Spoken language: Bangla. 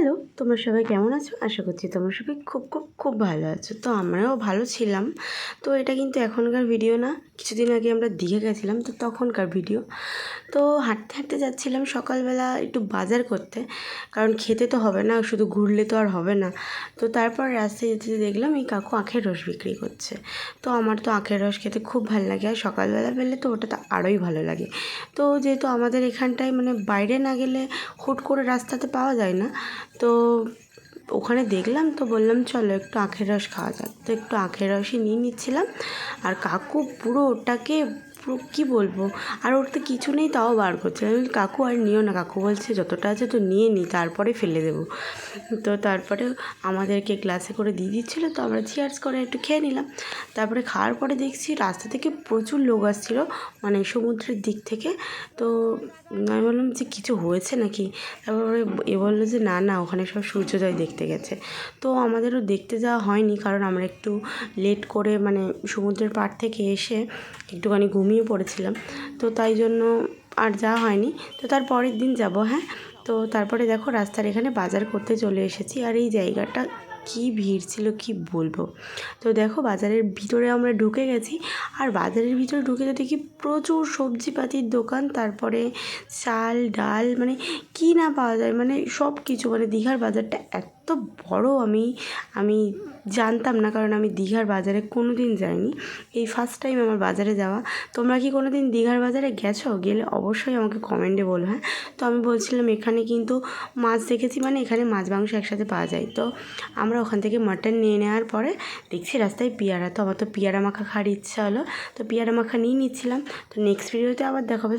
হ্যালো, তোমরা সবাই কেমন আছো? আশা করছি তোমরা সবাই খুব খুব খুব ভালো আছো। তো আমরাও ভালো ছিলাম। তো এটা কিন্তু এখনকার ভিডিও না, কিছুদিন আগে আমরা দীঘা গেছিলাম, তো তখনকার ভিডিও। তো হাঁটতে হাঁটতে যাচ্ছিলাম সকালবেলা একটু বাজার করতে, কারণ খেতে তো হবে না, শুধু ঘুরলে তো আর হবে না। তো তারপর রাস্তায় যেতে যেতে দেখলাম এই কাকু আখের রস বিক্রি করছে। তো আমার তো আখের রস খেতে খুব ভালো লাগে, আর সকালবেলা পেলে তো ওটা তো আরোই ভালো লাগে। তো যেহেতু আমাদের এখানটায় মানে বাইরে না গেলে হুট করে রাস্তাতে পাওয়া যায় না, তো ওখানে দেখলাম, তো বললাম চলো একটু আখের রস খাওয়া যাক। তো একটু আখের রসই নিয়ে নিচ্ছিলাম, আর কাকু পুরো ওটাকে পুরো কী বলবো, আর ওর তো কিছু নেই তাও বার করছে। আমি বলি, কাকু আর নিও না, কাকু বলছে যতটা আছে তো নিয়ে নিই, তারপরে ফেলে দেবো। তো তারপরে আমাদেরকে গ্লাসে করে দিয়ে দিচ্ছিলো, তো আমরা চিয়ার্স করে একটু খেয়ে নিলাম। তারপরে খাওয়ার পরে দেখছি রাস্তা থেকে প্রচুর লোক আসছিলো, মানে সমুদ্রের দিক থেকে। তো আমি বললাম যে কিছু হয়েছে নাকি? তারপরে বললো যে না না, ওখানে সব সূর্যোদয় দেখতে গেছে। তো আমাদেরও দেখতে যাওয়া হয়নি, কারণ আমরা একটু লেট করে মানে সমুদ্রের পাড় থেকে এসে একটুখানি ঘুমিয়ে পড়েছিলাম, তো তাই জন্য আর যাওয়া হয়নি। তো তার পরের দিন যাব। হ্যাঁ, তো তারপরে দেখো রাস্তার এখানে বাজার করতে চলে এসেছি, আর এই জায়গাটা কী ভিড় ছিল কি বলবো। তো দেখো বাজারের ভিতরে আমরা ঢুকে গেছি, আর বাজারের ভিতরে ঢুকে তো দেখি প্রচুর সবজিপাতির দোকান, তারপরে চাল ডাল মানে কী না পাওয়া যায়, মানে সব কিছু। মানে দীঘার বাজারটা এত বড় আমি জানতাম না, কারণ আমি দীঘার বাজারে কোনো দিন যাইনি, এই ফার্স্ট টাইম আমার বাজারে যাওয়া। তোমরা কি কোনো দিন দীঘার বাজারে গেছো? গেলে অবশ্যই আমাকে কমেন্টে বলো। হ্যাঁ, তো আমি বলছিলাম এখানে কিন্তু মাছ দেখেছি, মানে এখানে মাছ মাংস একসাথে পাওয়া যায়। তো আমরা ওখান থেকে মাটন নিয়ে নেওয়ার পরে দেখছি রাস্তায় পেয়ারা, তো আমার তো পেয়ারা মাখা খাওয়ার ইচ্ছা হলো, তো পেয়ারা মাখা নিয়ে নিচ্ছিলাম। তো নেক্সট ভিডিওতে আবার দেখাবো।